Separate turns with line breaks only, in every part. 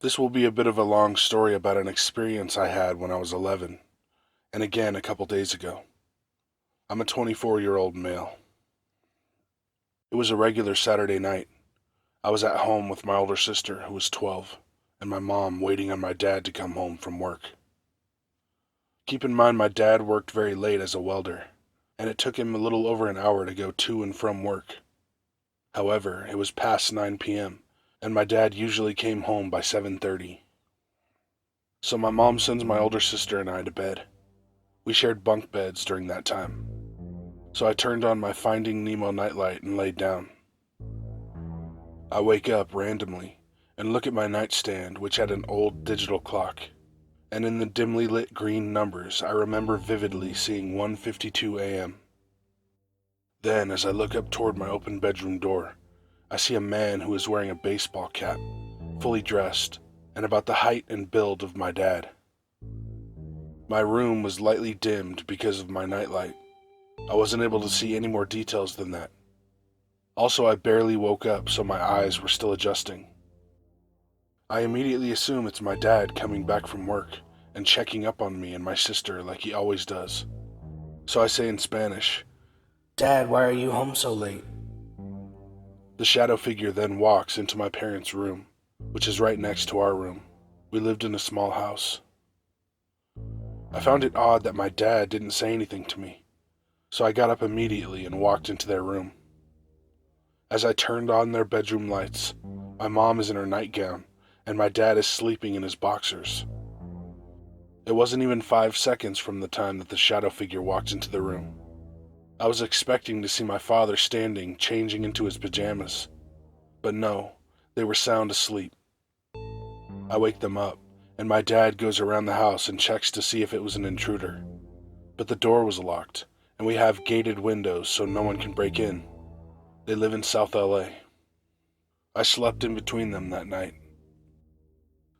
This will be a bit of a long story about an experience I had when I was 11, and again a couple days ago. I'm a 24-year-old male. It was a regular Saturday night. I was at home with my older sister, who was 12, and my mom waiting on my dad to come home from work. Keep in mind my dad worked very late as a welder, and it took him a little over an hour to go to and from work. However, it was past 9 p.m., and my dad usually came home by 7:30. So my mom sends my older sister and I to bed. We shared bunk beds during that time. So I turned on my Finding Nemo nightlight and laid down. I wake up randomly and look at my nightstand, which had an old digital clock. And in the dimly lit green numbers, I remember vividly seeing 1:52 a.m. Then, as I look up toward my open bedroom door, I see a man who is wearing a baseball cap, fully dressed, and about the height and build of my dad. My room was lightly dimmed because of my nightlight. I wasn't able to see any more details than that. Also, I barely woke up, so my eyes were still adjusting. I immediately assume it's my dad coming back from work and checking up on me and my sister like he always does. So I say in Spanish, "Dad, why are you home so late?" The shadow figure then walks into my parents' room, which is right next to our room. We lived in a small house. I found it odd that my dad didn't say anything to me, so I got up immediately and walked into their room. As I turned on their bedroom lights, my mom is in her nightgown, and my dad is sleeping in his boxers. It wasn't even 5 seconds from the time that the shadow figure walked into the room. I was expecting to see my father standing, changing into his pajamas. But no, they were sound asleep. I wake them up, and my dad goes around the house and checks to see if it was an intruder. But the door was locked, and we have gated windows so no one can break in. They live in South LA. I slept in between them that night.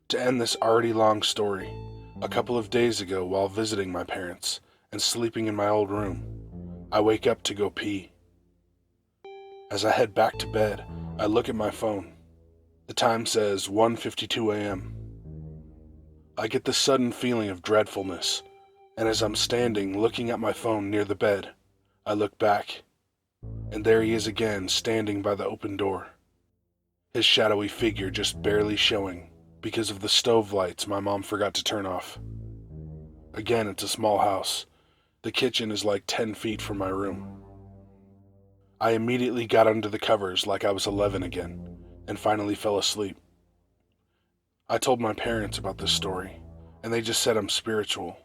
To end this already long story, a couple of days ago while visiting my parents and sleeping in my old room, I wake up to go pee. As I head back to bed, I look at my phone. The time says 1:52 a.m. I get this sudden feeling of dreadfulness, and as I'm standing looking at my phone near the bed, I look back, and there he is again standing by the open door. His shadowy figure just barely showing because of the stove lights my mom forgot to turn off. Again, it's a small house. The kitchen is like 10 feet from my room. I immediately got under the covers like I was 11 again, and finally fell asleep. I told my parents about this story, and they just said I'm spiritual.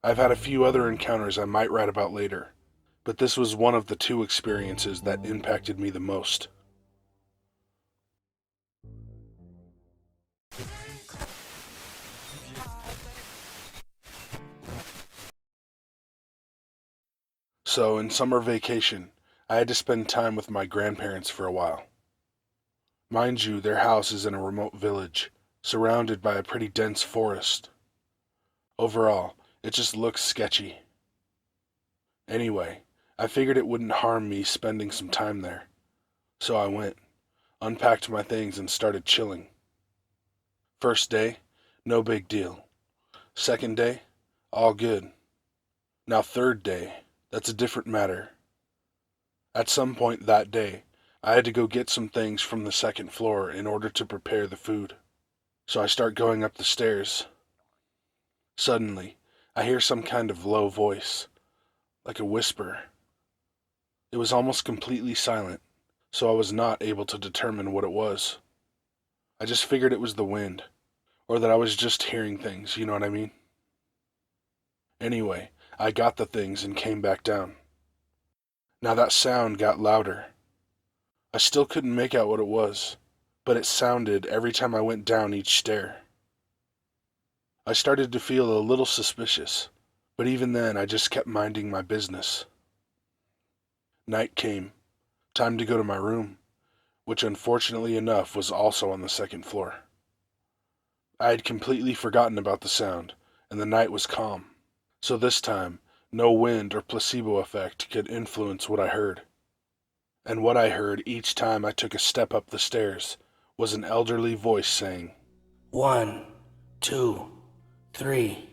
I've had a few other encounters I might write about later, but this was one of the two experiences that impacted me the most. So, in summer vacation, I had to spend time with my grandparents for a while. Mind you, their house is in a remote village, surrounded by a pretty dense forest. Overall, it just looks sketchy. Anyway, I figured it wouldn't harm me spending some time there. So I went, unpacked my things, and started chilling. First day, no big deal. Second day, all good. Now third day, that's a different matter. At some point that day, I had to go get some things from the second floor in order to prepare the food. So I start going up the stairs. Suddenly, I hear some kind of low voice, like a whisper. It was almost completely silent, so I was not able to determine what it was. I just figured it was the wind, or that I was just hearing things, you know what I mean? Anyway, I got the things and came back down. Now that sound got louder. I still couldn't make out what it was, but it sounded every time I went down each stair. I started to feel a little suspicious, but even then I just kept minding my business. Night came. Time to go to my room, which unfortunately enough was also on the second floor. I had completely forgotten about the sound, and the night was calm. So this time, no wind or placebo effect could influence what I heard. And what I heard each time I took a step up the stairs was an elderly voice saying,
1, 2, 3.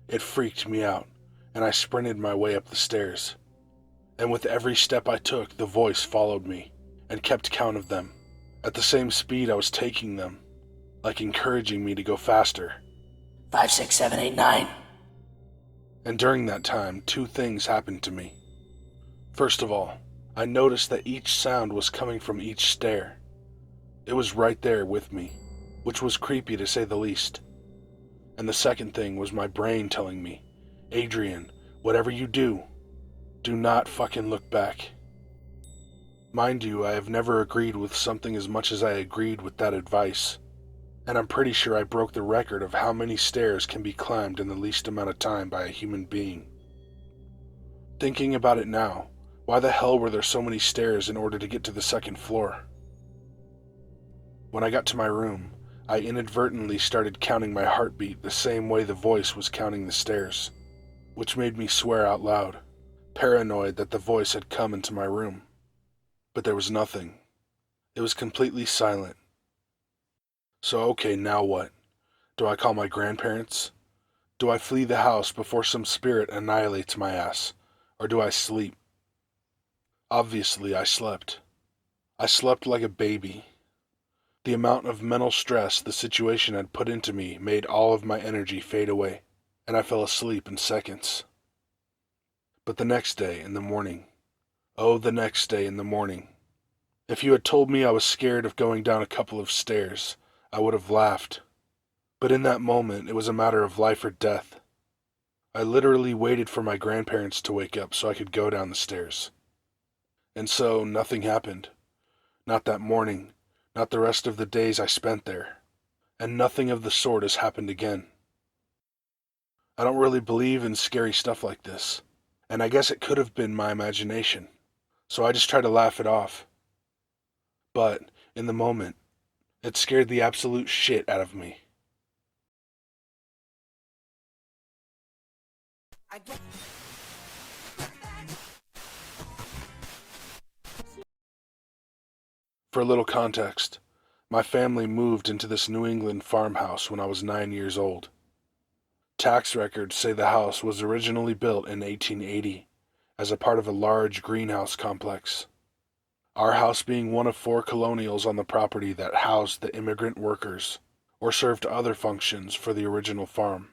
It freaked me out, and I sprinted my way up the stairs. And with every step I took, the voice followed me, and kept count of them, at the same speed I was taking them, like encouraging me to go faster.
5, 6, 7, 8, 9.
And during that time, two things happened to me. First of all, I noticed that each sound was coming from each stair. It was right there with me, which was creepy to say the least. And the second thing was my brain telling me, Adrian, whatever you do not fucking look back. Mind you, I have never agreed with something as much as I agreed with that advice. And I'm pretty sure I broke the record of how many stairs can be climbed in the least amount of time by a human being. Thinking about it now, why the hell were there so many stairs in order to get to the second floor? When I got to my room, I inadvertently started counting my heartbeat the same way the voice was counting the stairs, which made me swear out loud, paranoid that the voice had come into my room. But there was nothing. It was completely silent. So okay, now what? Do I call my grandparents? Do I flee the house before some spirit annihilates my ass? Or do I sleep? Obviously, I slept. I slept like a baby. The amount of mental stress the situation had put into me made all of my energy fade away, and I fell asleep in seconds. But the next day in the morning, the next day in the morning, if you had told me I was scared of going down a couple of stairs, I would have laughed. But in that moment, it was a matter of life or death. I literally waited for my grandparents to wake up so I could go down the stairs. And so, nothing happened. Not that morning, not the rest of the days I spent there. And nothing of the sort has happened again. I don't really believe in scary stuff like this, and I guess it could have been my imagination, so I just try to laugh it off. But, in the moment, it scared the absolute shit out of me. For a little context, my family moved into this New England farmhouse when I was 9 years old. Tax records say the house was originally built in 1880 as a part of a large greenhouse complex. Our house being one of 4 colonials on the property that housed the immigrant workers or served other functions for the original farm.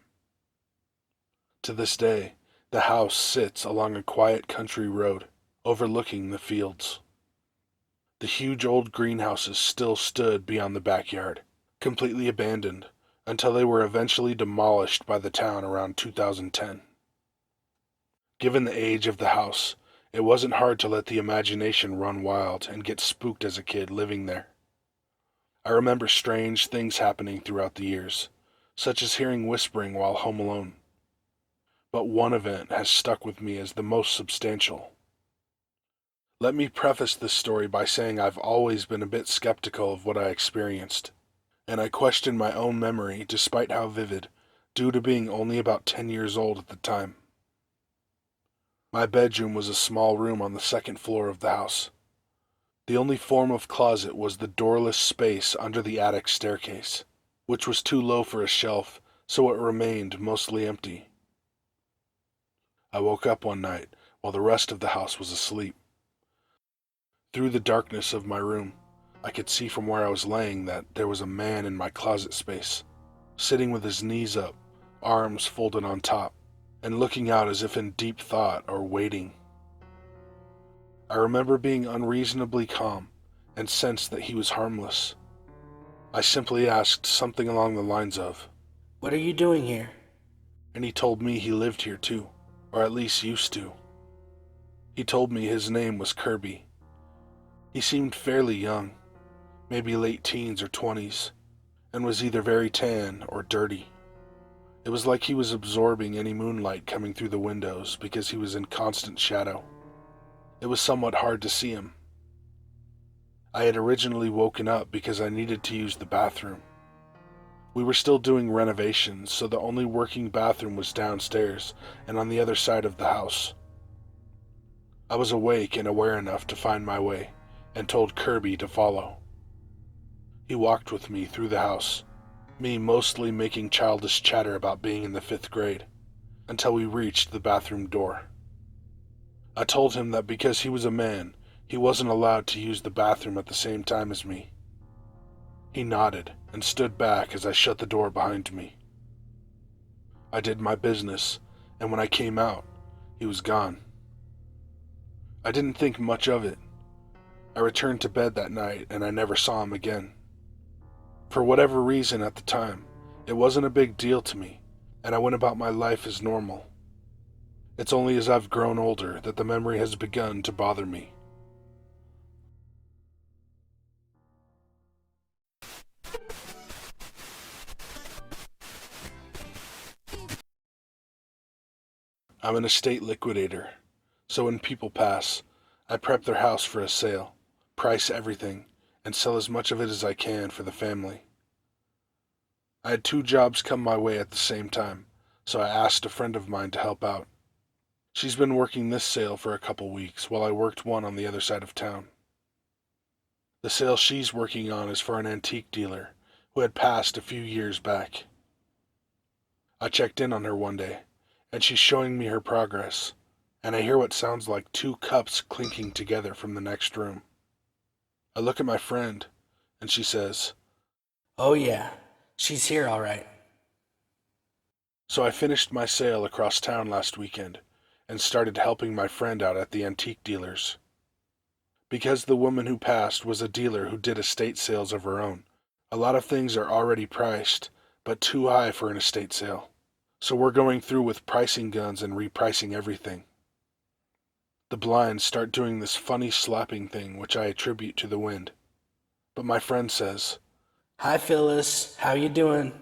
To this day, the house sits along a quiet country road overlooking the fields. The huge old greenhouses still stood beyond the backyard, completely abandoned, until they were eventually demolished by the town around 2010. Given the age of the house, it wasn't hard to let the imagination run wild and get spooked as a kid living there. I remember strange things happening throughout the years, such as hearing whispering while home alone. But one event has stuck with me as the most substantial. Let me preface this story by saying I've always been a bit skeptical of what I experienced, and I questioned my own memory despite how vivid, due to being only about 10 years old at the time. My bedroom was a small room on the second floor of the house. The only form of closet was the doorless space under the attic staircase, which was too low for a shelf, so it remained mostly empty. I woke up one night while the rest of the house was asleep. Through the darkness of my room, I could see from where I was laying that there was a man in my closet space, sitting with his knees up, arms folded on top, and looking out as if in deep thought or waiting. I remember being unreasonably calm and sensed that he was harmless. I simply asked something along the lines of,
"What are you doing here?"
And he told me he lived here too, or at least used to. He told me his name was Kirby. He seemed fairly young, maybe late teens or 20s, and was either very tan or dirty. It was like he was absorbing any moonlight coming through the windows because he was in constant shadow. It was somewhat hard to see him. I had originally woken up because I needed to use the bathroom. We were still doing renovations, so the only working bathroom was downstairs and on the other side of the house. I was awake and aware enough to find my way, and told Kirby to follow. He walked with me through the house, me mostly making childish chatter about being in the 5th grade, until we reached the bathroom door. I told him that because he was a man, he wasn't allowed to use the bathroom at the same time as me. He nodded and stood back as I shut the door behind me. I did my business, and when I came out, he was gone. I didn't think much of it. I returned to bed that night and I never saw him again. For whatever reason at the time, it wasn't a big deal to me, and I went about my life as normal. It's only as I've grown older that the memory has begun to bother me. I'm an estate liquidator, so when people pass, I prep their house for a sale, price everything, and sell as much of it as I can for the family. I had 2 jobs come my way at the same time, so I asked a friend of mine to help out. She's been working this sale for a couple weeks while I worked one on the other side of town. The sale she's working on is for an antique dealer who had passed a few years back. I checked in on her one day, and she's showing me her progress, and I hear what sounds like 2 cups clinking together from the next room. I look at my friend, and she says,
Oh yeah, she's here all right.
So I finished my sale across town last weekend and started helping my friend out at the antique dealers. Because the woman who passed was a dealer who did estate sales of her own, a lot of things are already priced, but too high for an estate sale. So we're going through with pricing guns and repricing everything. The blinds start doing this funny slapping thing which I attribute to the wind. But my friend says,
Hi Phyllis, how you doing?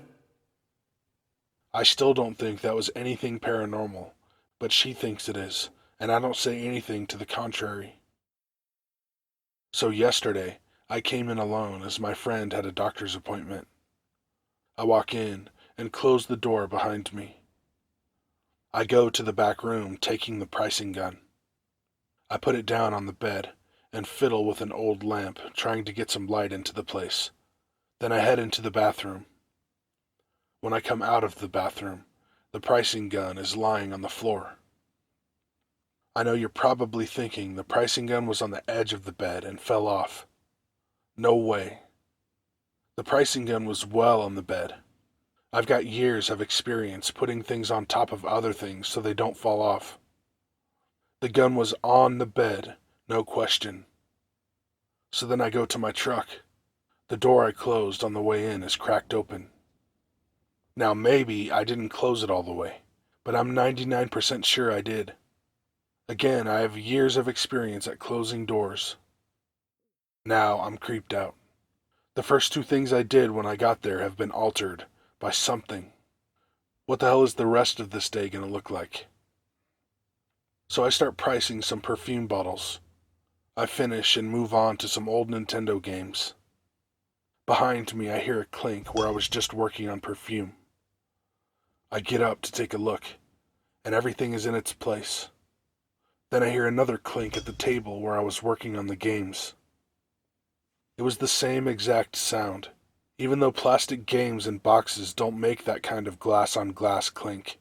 I still don't think that was anything paranormal, but she thinks it is, and I don't say anything to the contrary. So yesterday, I came in alone as my friend had a doctor's appointment. I walk in and close the door behind me. I go to the back room, taking the pricing gun. I put it down on the bed and fiddle with an old lamp, trying to get some light into the place. Then I head into the bathroom. When I come out of the bathroom, the pricing gun is lying on the floor. I know you're probably thinking the pricing gun was on the edge of the bed and fell off. No way. The pricing gun was well on the bed. I've got years of experience putting things on top of other things so they don't fall off. The gun was on the bed, no question. So then I go to my truck. The door I closed on the way in is cracked open. Now maybe I didn't close it all the way, but I'm 99% sure I did. Again, I have years of experience at closing doors. Now I'm creeped out. The first 2 things I did when I got there have been altered by something. What the hell is the rest of this day gonna look like? So I start pricing some perfume bottles. I finish and move on to some old Nintendo games. Behind me I hear a clink where I was just working on perfume. I get up to take a look, and everything is in its place. Then I hear another clink at the table where I was working on the games. It was the same exact sound, even though plastic games and boxes don't make that kind of glass-on-glass clink.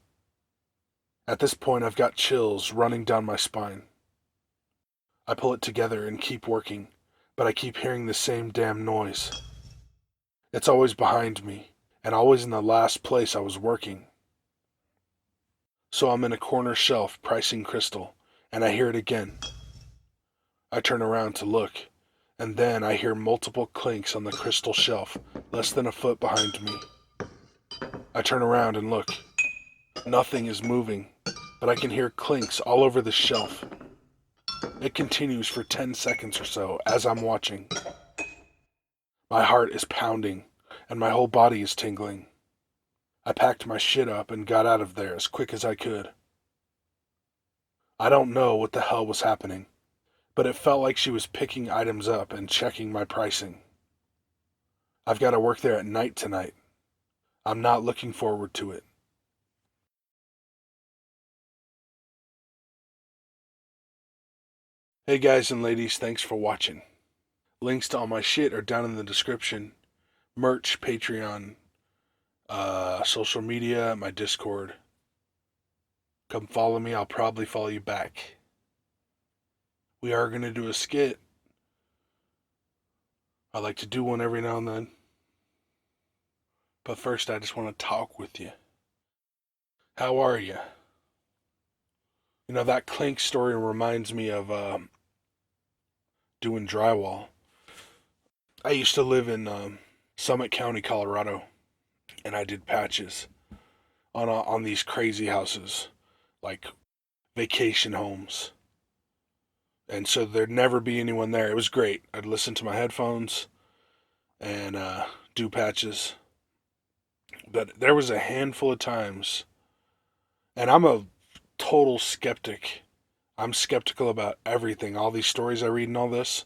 At this point I've got chills running down my spine. I pull it together and keep working, but I keep hearing the same damn noise. It's always behind me, and always in the last place I was working. So I'm in a corner shelf pricing crystal, and I hear it again. I turn around to look, and then I hear multiple clinks on the crystal shelf, less than a foot behind me. I turn around and look. Nothing is moving, but I can hear clinks all over the shelf. It continues for 10 seconds or so as I'm watching. My heart is pounding, and my whole body is tingling. I packed my shit up and got out of there as quick as I could. I don't know what the hell was happening, but it felt like she was picking items up and checking my pricing. I've got to work there at night tonight. I'm not looking forward to it. Hey guys and ladies, thanks for watching. Links to all my shit are down in the description, merch, Patreon, social media, my Discord. Come follow me. I'll probably follow you back. We are going to do a skit. I like to do one every now and then. But first, I just want to talk with you. How are you? You know, that clink story reminds me of doing drywall. I used to live in Summit County, Colorado, and I did patches on these crazy houses, like vacation homes. And so there'd never be anyone there. It was great. I'd listen to my headphones and do patches. But there was a handful of times, and I'm a total skeptic. I'm skeptical about everything. All these stories I read and all this.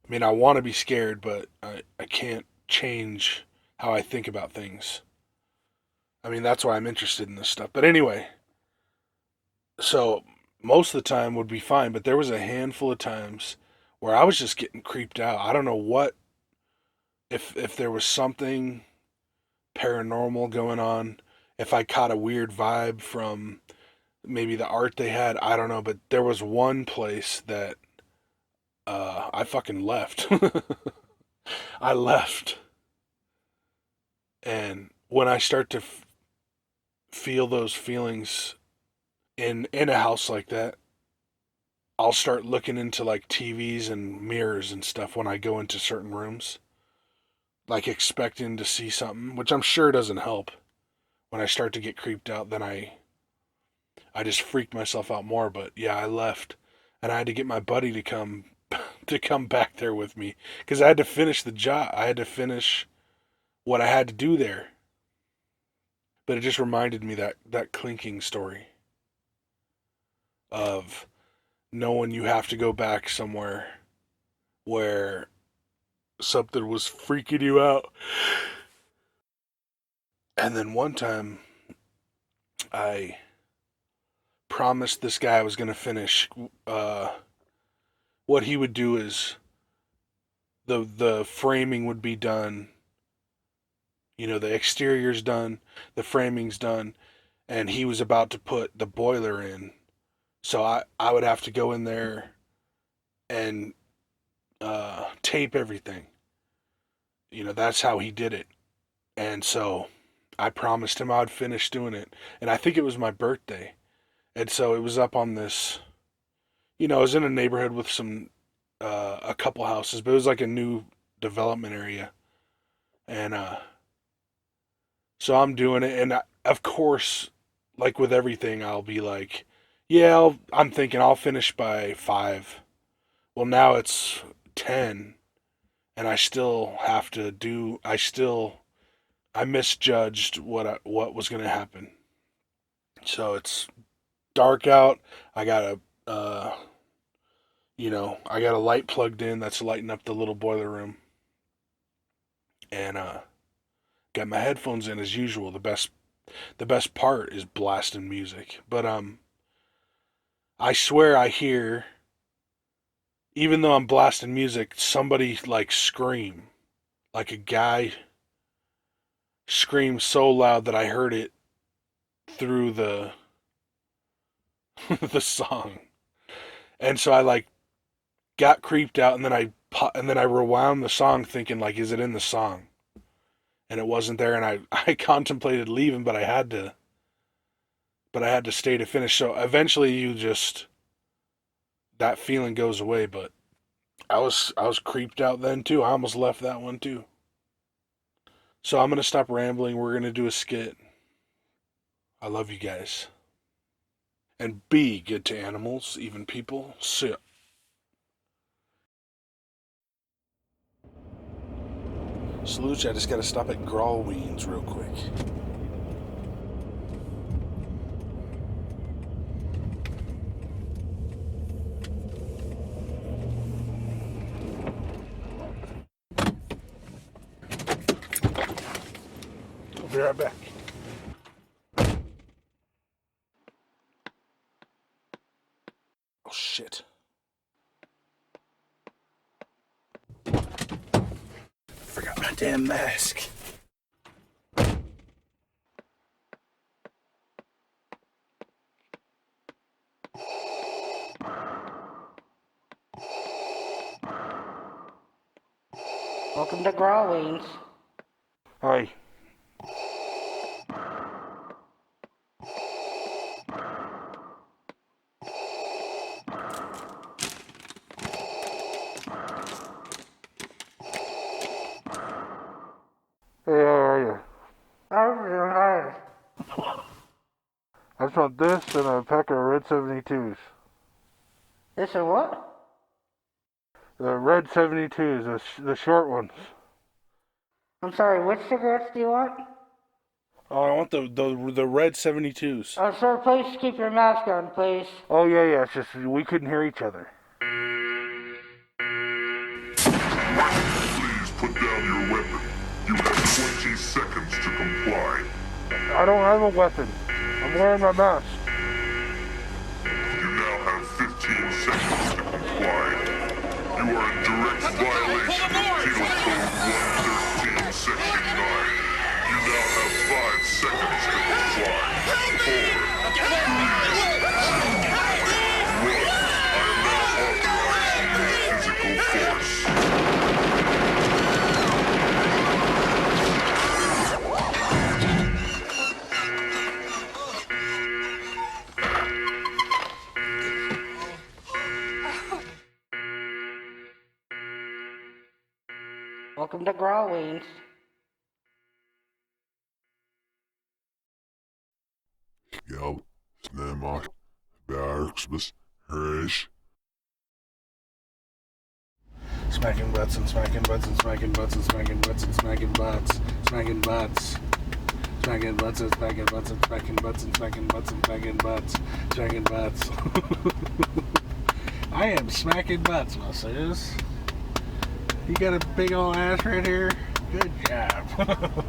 I mean, I want to be scared, but I can't change how I think about things. I mean, that's why I'm interested in this stuff. But anyway, so most of the time would be fine, but there was a handful of times where I was just getting creeped out. I don't know what, if there was something paranormal going on, if I caught a weird vibe from maybe the art they had, I don't know, but there was one place that I fucking left. I left. And when I start to feel those feelings in a house like that, I'll start looking into like TVs and mirrors and stuff when I go into certain rooms, like expecting to see something, which I'm sure doesn't help. When I start to get creeped out, then I just freak myself out more. But yeah, I left, and I had to get my buddy to come to come back there with me because I had to finish the job. I had to finish what I had to do there. But it just reminded me that clinking story of knowing you have to go back somewhere where something was freaking you out. And then one time I promised this guy I was going to finish. What he would do is the framing would be done. You know, the exterior's done, the framing's done, and he was about to put the boiler in. So I would have to go in there and tape everything. You know, that's how he did it. And so I promised him I'd finish doing it. And I think it was my birthday. And so it was up on this, you know, I was in a neighborhood with a couple houses, but it was like a new development area. And so I'm doing it. And of course, like with everything, I'll be like, yeah, I'm thinking I'll finish by 5. Well, now it's 10, and I still have to do, I misjudged what was going to happen. So it's dark out. I got I got a light plugged in that's lighting up the little boiler room, and got my headphones in as usual. The best part is blasting music, but I swear I hear, even though I'm blasting music, somebody like scream, like a guy screamed so loud that I heard it through the the song. And so I like got creeped out, and then I rewound the song thinking like, is it in the song? And it wasn't there, and I contemplated leaving, but I had to stay to finish. So eventually that feeling goes away, but I was creeped out then too. I almost left that one too. So I'm gonna stop rambling. We're gonna do a skit. I love you guys. And be good to animals, even people. Sit. Salute, I just gotta stop at Grawweens real quick. I'll be right back. Oh shit. Forgot.
damn mask. Welcome to Grawlings.
Hi. Hey, how are you?
Alright.
I just want this and a pack of red 72s.
This is what?
The red 72s, the short ones.
I'm sorry, which cigarettes do you want?
Oh, I want the red 72s.
Oh, sir, please keep your mask on, please.
Oh, yeah, it's just we couldn't hear each other.
Please put down your weapon. You have 20 seconds to comply.
I don't have a weapon. I'm wearing my mask.
You now have 15 seconds to comply. You are in direct violation of Penal Code 113, Section 9. You now have 5 seconds to comply. 4, 3, 2, 1. I am now authorizing physical force.
Welcome to Grawlings.
Ja, snämar, Bergsbus, Rish.
Smacking butts and smacking butts and smacking butts and smacking butts and smacking butts. Smacking butts. Smacking butts and smacking butts and smacking butts and smacking butts and smacking butts. Smacking butts. I am smacking butts, muscles. You got a big old ass right here? Good job.